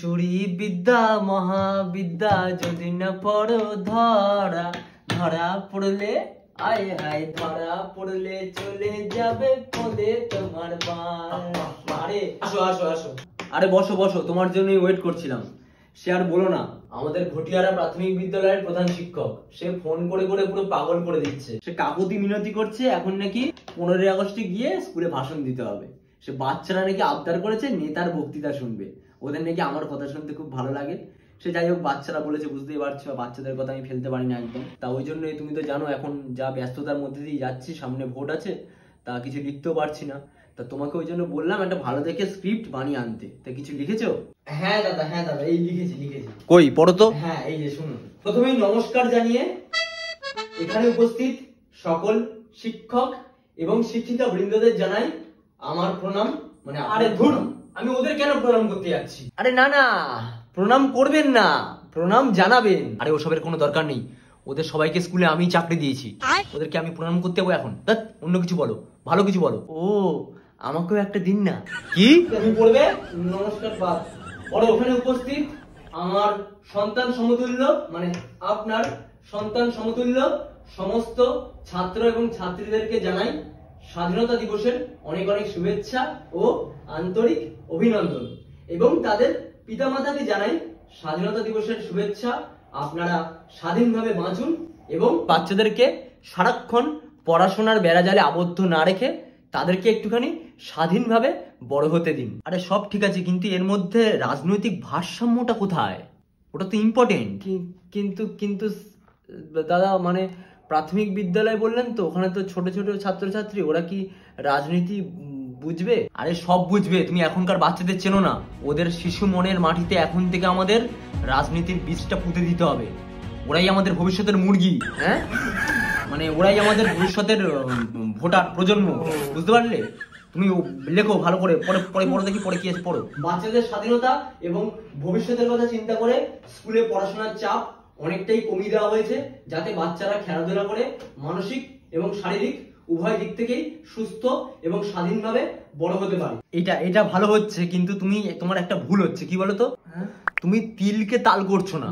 চুরি বিদ্যা মহাবিদ্যা যদি না পড়ো ধরা ধরা পড়লে আয় হায় ধরা পড়লে চলে যাবে পদে তোমার আরে আসো আসো আসো আরে বসো বসো, তোমার জন্যই ওয়েট করছিলাম। সে আর বলো না, আমাদের ঘটিয়ারা প্রাথমিক বিদ্যালয়ের প্রধান শিক্ষক সে ফোন করে করে পুরো পাগল করে দিচ্ছে। সে কাকুতি মিনতি করছে, এখন নাকি 15ই আগস্টে গিয়ে স্কুলে ভাষণ দিতে হবে। সে বাচ্চারা নাকি আবদার করেছে নেতার বক্তৃতা শুনবে, ওদের নাকি আমার কথা শুনতে খুব ভালো লাগে। সে যাই হোক, বাচ্চারা বলেছে, বুঝতেই পারছো বাচ্চাদের কথা আমি ফেলতে পারি না একদম। তা ওই জন্যই তুমি তো জানো এখন যা ব্যস্ততার মধ্যে দিয়ে যাচ্ছি, সামনে ভোট আছে, তা কিছু লিখতেও পারছি না। তা তোমাকে ওই জন্য বললাম একটা ভালো দেখে স্ক্রিপ্ট বানিয়ে আনতে। তা কিছু লিখেছো? হ্যাঁ দাদা এই লিখেছি। কই পড়ো তো। হ্যাঁ এই যে শুনুন। প্রথমেই নমস্কার জানিয়ে এখানে উপস্থিত সকল শিক্ষক এবং শিক্ষিকা বৃন্দদের জানাই আমার প্রণাম। মানে আরে ধুর, আমি ওদের কেন প্রণাম করতে যাচ্ছি? আরে না না, প্রণাম করবেন না, প্রণাম জানাবেন। আরে ওসবের কোনো দরকার নেই, ওদের সবাইকে স্কুলে আমি চাকরি দিয়েছি, ওদেরকে আমি প্রণাম করতে যাবো এখন? অন্য কিছু বলো, ভালো কিছু বলো। ও আমাকেও একটা দিন না। কি তুমি পড়বে? নমস্কার বাদ পরে ওখানে উপস্থিত আমার সন্তান সমতুল্য, মানে আপনার সন্তান সমতুল্য সমস্ত ছাত্র এবং ছাত্রীদেরকে জানাই স্বাধীনতা দিবসের অনেক অনেক শুভেচ্ছা ও আন্তরিক অভিনন্দন, এবং তাদের পিতামাতাকে জানাই স্বাধীনতা দিবসের শুভেচ্ছা। আপনারা স্বাধীনভাবে বাঁচুন এবং বাচ্চাদেরকে সারাক্ষণ পড়াশোনার বেড়াজালে আবদ্ধ না রেখে তাদেরকে একটুখানি স্বাধীনভাবে বড় হতে দিন। আরে সব ঠিক আছে, কিন্তু এর মধ্যে রাজনৈতিক ভারসাম্যটা কোথায়? ওটা তো ইম্পর্টেন্ট। কিন্তু কিন্তু দাদা, মানে প্রাথমিক বিদ্যালয় বললেন তো, ওখানে তো ছোট ছোট ছাত্রছাত্রী, ওরা কি রাজনীতি বুঝবে? আরে সব বুঝবে, তুমি এখনকার বাচ্চাদের চেনো না। ওদের শিশু মনের মাটিতে এখন থেকে আমাদের রাজনীতির বীজটা পুঁতে দিতে হবে। ওরাই আমাদের ভবিষ্যতের মুরগি। হ্যাঁ, মানে ওরাই আমাদের ভবিষ্যতের ভোটার প্রজন্ম, বুঝতে পারলে? তুমি লেখো ভালো করে, পরে পরে পড়ো দেখি, পরে কি আছে পড়ো। বাচ্চাদের স্বাধীনতা এবং ভবিষ্যতের কথা চিন্তা করে স্কুলে পড়াশোনার চাপ অনেকটাই কমিয়ে দেওয়া হয়েছে, যাতে বাচ্চারা খেলাধুলা করে মানসিক এবং শারীরিক উভয় দিক থেকেই সুস্থ এবং স্বাধীনভাবে বড় হতে পারে। এটা ভালো হচ্ছে, কিন্তু তোমার একটা ভুল হচ্ছে। কি বলো তো? তুমি তিলকে তাল করছো না।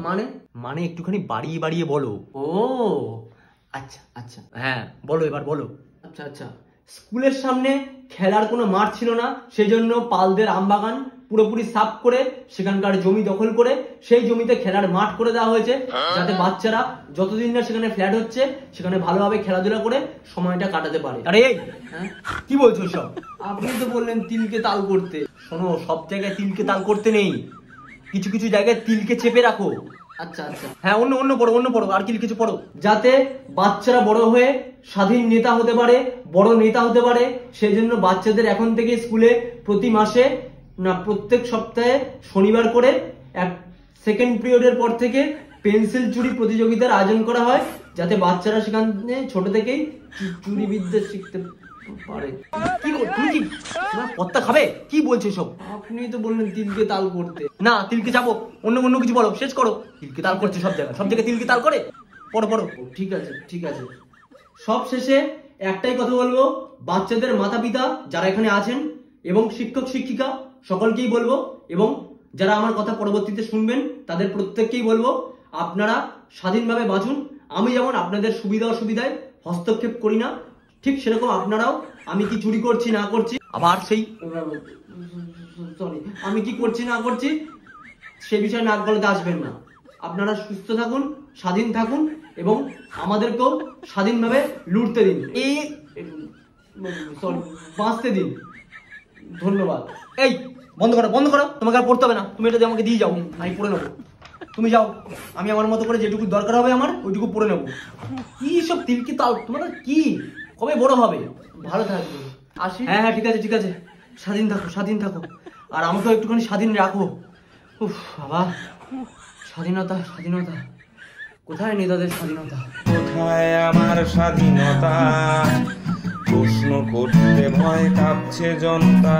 মানে একটুখানি বাড়িয়ে বাড়িয়ে বলো। ও আচ্ছা আচ্ছা, হ্যাঁ বলো, এবার বলো। আচ্ছা, স্কুলের সামনে খেলার কোনো মাঠ ছিল না, সেই জন্য পালদের আমবাগান পুরোপুরি সাফ করে সেখানকার জমি দখল করে সেই জমিতে খেলার মাঠ করে দেওয়া হয়েছে, যাতে বাচ্চারা যতদিন না সেখানে ফ্ল্যাট হচ্ছে সেখানে ভালোভাবে খেলাধুলা করে সময়টা কাটাতে পারে। আরে কি বলছো সব? আপনি তো বললেন তিলকে তাল করতে। শোনো, সব জায়গায় তিলকে তাল করতে নেই, কিছু কিছু জায়গায় তিলকে চেপে রাখো। আচ্ছা, হ্যাঁ অন্য পড়ো, আর কি কিছু পড়ো, যাতে বাচ্চারা বড় হয়ে স্বাধীন নেতা হতে পারে, বড় নেতা হতে পারে। সেই জন্য বাচ্চাদের এখন থেকে স্কুলে প্রতি মাসে না প্রত্যেক সপ্তাহে শনিবার করে এক সেকেন্ড পিরিয়ডের পর থেকে পেন্সিল চুরি প্রতিযোগিতার আয়োজন করা হয়, যাতে বাচ্চারা সেখানে ছোট থেকেই চুরি বিদ্যা শিখতে পারে। তুমি কি পত্তা খাবে? কি বলছো সব? আপনি তো বললেন তিলকে তাল করতে। না, তিলকে যাবো, অন্য কিছু বলো, শেষ করো। তিলকে তাল করছে সব জায়গায় তিলকে তাল করে। পড়ো। ঠিক আছে। সব শেষে একটাই কথা বলবো, বাচ্চাদের মাতা পিতা যারা এখানে আছেন এবং শিক্ষক শিক্ষিকা সকলকেই বলবো, এবং যারা আমার কথা পরবর্তীতে শুনবেন তাদের প্রত্যেককেই বলবো, আপনারা স্বাধীনভাবে বাঁচুন। আমি যেমন আপনাদের সুবিধা অসুবিধায় হস্তক্ষেপ করি না, ঠিক সেরকম আপনারাও আমি কি চুরি করছি না করছি, আবার আমি কি করছি না করছি সে বিষয়ে নাক গলাতে আসবেন না। আপনারা সুস্থ থাকুন, স্বাধীন থাকুন, এবং আমাদেরকেও স্বাধীনভাবে লুটতে দিন, বাঁচতে দিন। ধন্যবাদ। এই বন্ধ করো, তোমাকে আর পড়তে হবে না, তুমি এটা আমাকে দিয়ে যাও, আমি পড়ে নেবো। তুমি যাও, আমি আমার মতো করে যেটুকু দরকার হবে আমার ওইটুকু পড়ে নেবো। কি সব তিলকি তাল, তোমার কি কবে বড় হবে? ভালো থাকবে, আসি। হ্যাঁ ঠিক আছে, স্বাধীন থাকো, আর আমাকেও একটুখানি স্বাধীন রাখো। উফ বাবা, স্বাধীনতা, কোথায় নেতাদের স্বাধীনতা? কোথায় আমার স্বাধীনতা? প্রশ্ন করতে ভয় কাঁপছে জনতা।